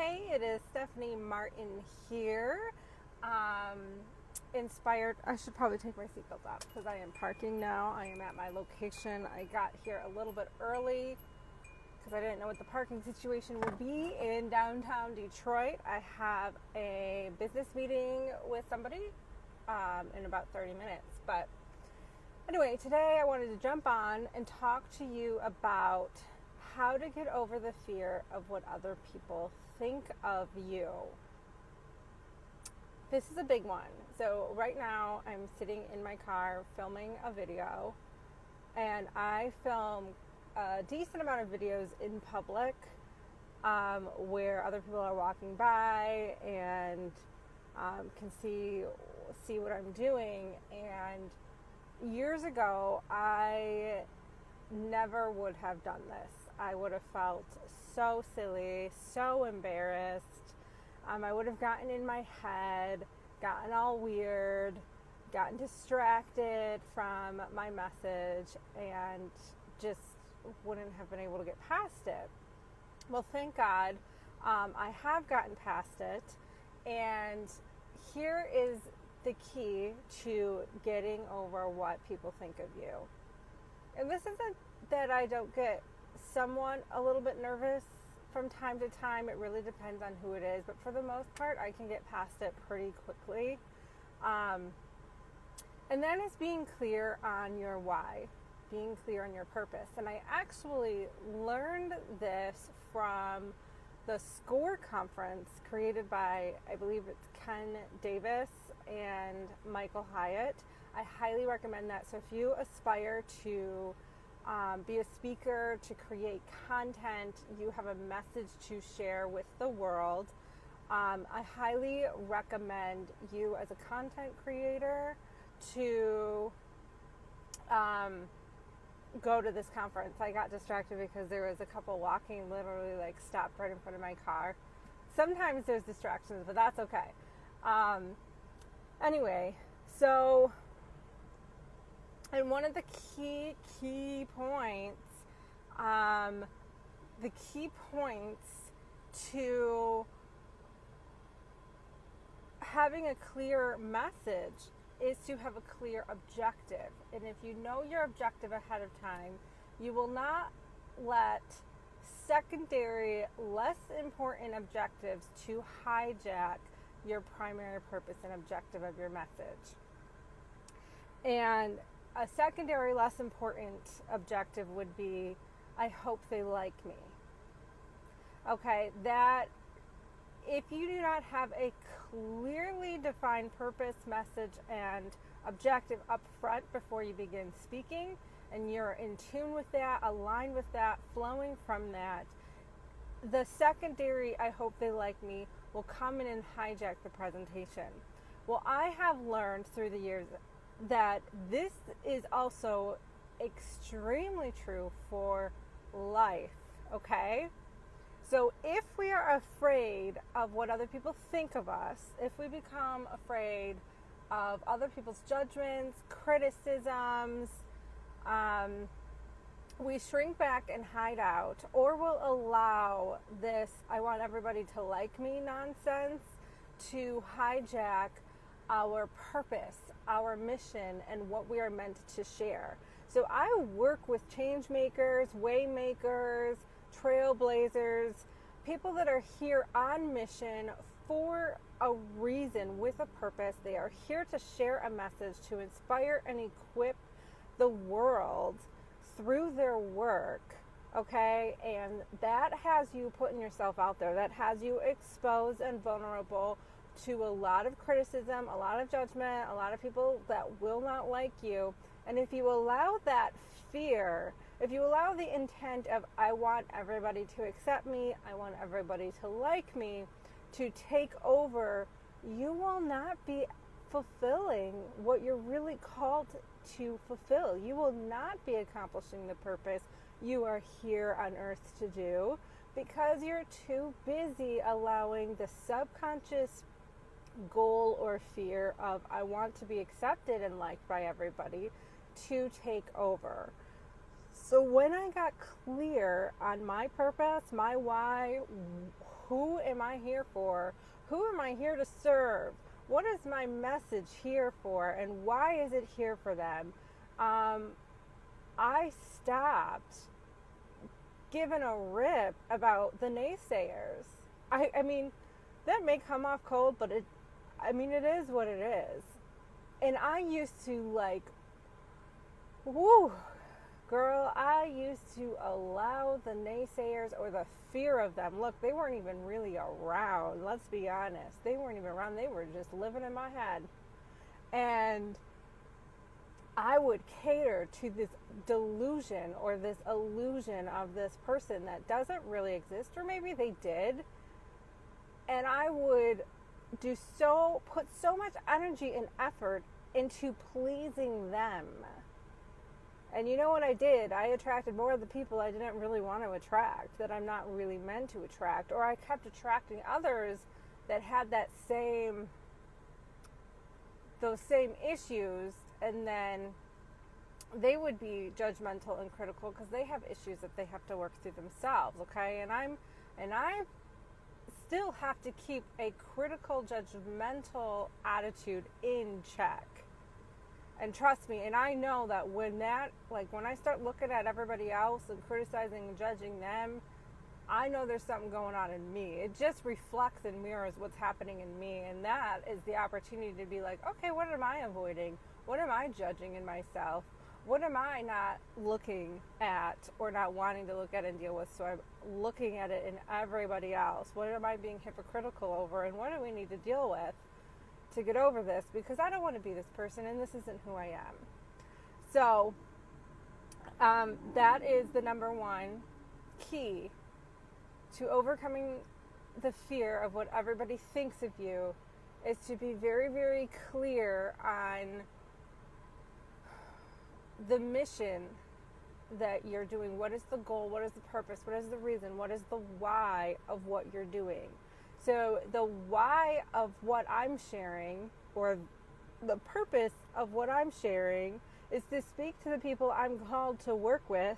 Hey, it is Stephanie Martin here. Inspired, I should probably take my seatbelt off because I am parking now. I am at my location. I got here a little bit early because I didn't know what the parking situation would be in downtown Detroit. I have a business meeting with somebody in about 30 minutes. But anyway, today I wanted to jump on and talk to you about how to get over the fear of what other people think of you. This is a big one. So right now I'm sitting in my car filming a video, and I film a decent amount of videos in public where other people are walking by and can see what I'm doing. And years ago, I never would have done this. I would have felt so silly, so embarrassed. I would have gotten in my head, gotten all weird, gotten distracted from my message, and just wouldn't have been able to get past it. Well, thank God, I have gotten past it, and here is the key to getting over what people think of you. And this isn't that I don't get somewhat a little bit nervous from time to time. It really depends on who it is, but for the most part I can get past it pretty quickly. And that is being clear on your why, being clear on your purpose. And I actually learned this from the SCORE conference created by, I believe it's Ken Davis and Michael Hyatt. I highly recommend that. So if you aspire to be a speaker, to create content, you have a message to share with the world, I highly recommend you as a content creator to go to this conference. I got distracted because there was a couple walking, literally like stopped right in front of my car. Sometimes there's distractions, but that's okay. Anyway, so, and one of the key points, to having a clear message is to have a clear objective. And if you know your objective ahead of time, you will not let secondary, less important objectives to hijack your primary purpose and objective of your message. And a secondary, less important objective would be, I hope they like me. Okay, that if you do not have a clearly defined purpose, message, and objective up front before you begin speaking, and you're in tune with that, aligned with that, flowing from that, the secondary, I hope they like me, will come in and hijack the presentation. Well, I have learned through the years that this is also extremely true for life, okay? So if we are afraid of what other people think of us, if we become afraid of other people's judgments, criticisms, we shrink back and hide out, or will allow this I want everybody to like me nonsense to hijack our purpose, our mission, and what we are meant to share. So I work with change makers, way makers, trailblazers, people that are here on mission for a reason, with a purpose. They are here to share a message, to inspire and equip the world through their work, okay? And that has you putting yourself out there. That has you exposed and vulnerable to a lot of criticism, a lot of judgment, a lot of people that will not like you. And if you allow that fear, if you allow the intent of I want everybody to accept me, I want everybody to like me, to take over, you will not be fulfilling what you're really called to fulfill. You will not be accomplishing the purpose you are here on earth to do, because you're too busy allowing the subconscious goal or fear of I want to be accepted and liked by everybody to take over. So when I got clear on my purpose, my why, who am I here for? Who am I here to serve? What is my message here for? And why is it here for them? I stopped giving a rip about the naysayers. I mean, that may come off cold, but it is what it is. And I used to like, whoo, girl, I used to allow the naysayers or the fear of them. Look, they weren't even really around. Let's be honest. They weren't even around. They were just living in my head. And I would cater to this delusion or this illusion of this person that doesn't really exist, or maybe they did. And I would put so much energy and effort into pleasing them. And you know what I did? I attracted more of the people I didn't really want to attract, that I'm not really meant to attract. Or I kept attracting others that had those same issues, and then they would be judgmental and critical because they have issues that they have to work through themselves, okay? And I still have to keep a critical, judgmental attitude in check. And trust me, and I know that when I start looking at everybody else and criticizing and judging them, I know there's something going on in me. It just reflects and mirrors what's happening in me. And that is the opportunity to be like, okay, what am I avoiding? What am I judging in myself? What am I not looking at or not wanting to look at and deal with? So I'm looking at it in everybody else. What am I being hypocritical over? And what do we need to deal with to get over this? Because I don't want to be this person, and this isn't who I am. So that is the number one key to overcoming the fear of what everybody thinks of you, is to be very, very clear on the mission that you're doing. What is the goal? What is the purpose? What is the reason? What is the why of what you're doing? So the why of what I'm sharing, or the purpose of what I'm sharing, is to speak to the people I'm called to work with,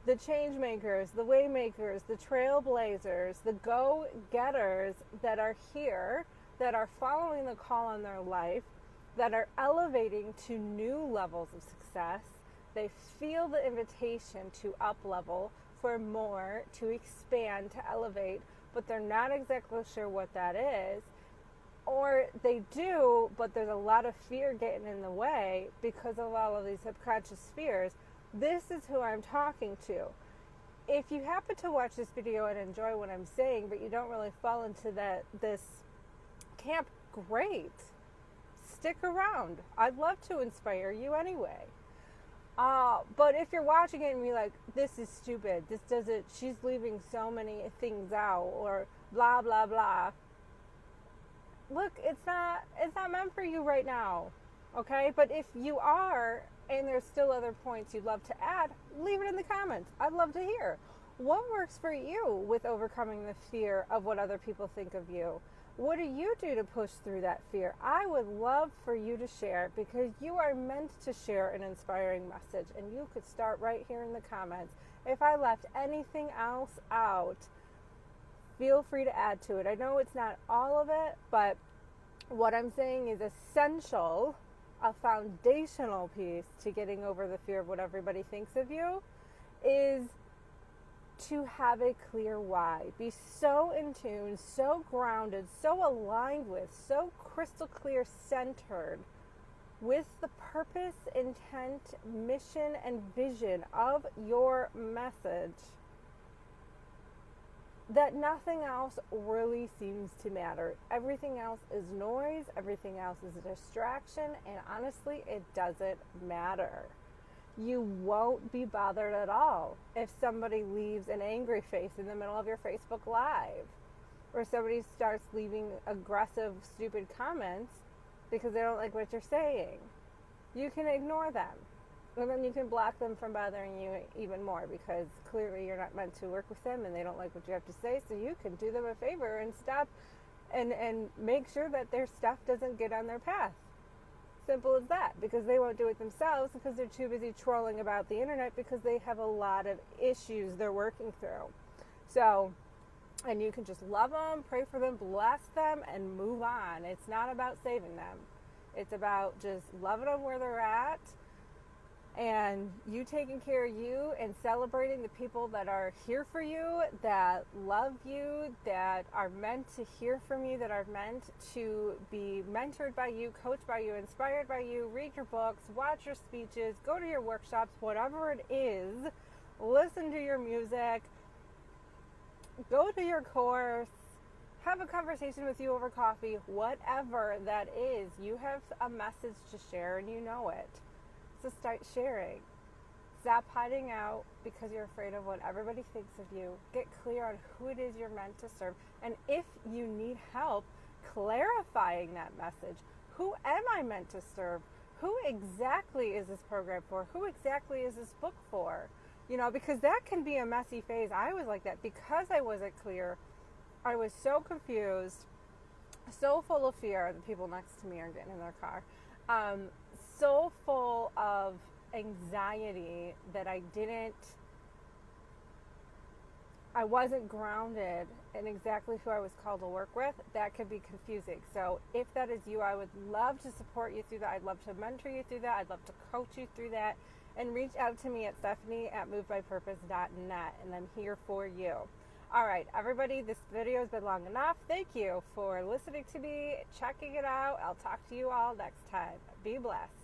the change makers, the way makers, the trailblazers, the go-getters that are here, that are following the call on their life, that are elevating to new levels of success. They feel the invitation to up-level, for more, to expand, to elevate, but they're not exactly sure what that is. Or they do, but there's a lot of fear getting in the way because of all of these subconscious fears. This is who I'm talking to. If you happen to watch this video and enjoy what I'm saying, but you don't really fall into this camp, great. Stick around. I'd love to inspire you anyway. But if you're watching it and you're like, this is stupid, this doesn't, she's leaving so many things out, or blah, blah, blah. Look, it's not meant for you right now. Okay? But if you are, and there's still other points you'd love to add, leave it in the comments. I'd love to hear. What works for you with overcoming the fear of what other people think of you? What do you do to push through that fear? I would love for you to share, because you are meant to share an inspiring message, and you could start right here in the comments. If I left anything else out, feel free to add to it. I know it's not all of it, but what I'm saying is essential, a foundational piece to getting over the fear of what everybody thinks of you, is to have a clear why. Be so in tune, so grounded, so aligned with, so crystal clear centered with the purpose, intent, mission, and vision of your message that nothing else really seems to matter. Everything else is noise, everything else is a distraction, and honestly, it doesn't matter. You won't be bothered at all if somebody leaves an angry face in the middle of your Facebook Live, or somebody starts leaving aggressive, stupid comments because they don't like what you're saying. You can ignore them, and then you can block them from bothering you even more, because clearly you're not meant to work with them and they don't like what you have to say. So you can do them a favor and stop and make sure that their stuff doesn't get on their path. Simple as that, because they won't do it themselves because they're too busy trolling about the internet because they have a lot of issues they're working through. So, and you can just love them, pray for them, bless them, and move on. It's not about saving them. It's about just loving them where they're at and you taking care of you and celebrating the people that are here for you, that love you, that are meant to hear from you, that are meant to be mentored by you, coached by you, inspired by you, read your books, watch your speeches, go to your workshops, whatever it is, listen to your music, go to your course, have a conversation with you over coffee, whatever that is. You have a message to share and you know it. So start sharing. Stop hiding out because you're afraid of what everybody thinks of you. Get clear on who it is you're meant to serve. And if you need help clarifying that message, who am I meant to serve? Who exactly is this program for? Who exactly is this book for? You know, because that can be a messy phase. I was like that because I wasn't clear. I was so confused, so full of fear. The people next to me are getting in their car. So full of anxiety that I wasn't grounded in exactly who I was called to work with. That could be confusing. So if that is you, I would love to support you through that. I'd love to mentor you through that. I'd love to coach you through that. And reach out to me at Stephanie@movedbypurpose.net, and I'm here for you. All right, everybody, this video has been long enough. Thank you for listening to me, checking it out. I'll talk to you all next time. Be blessed.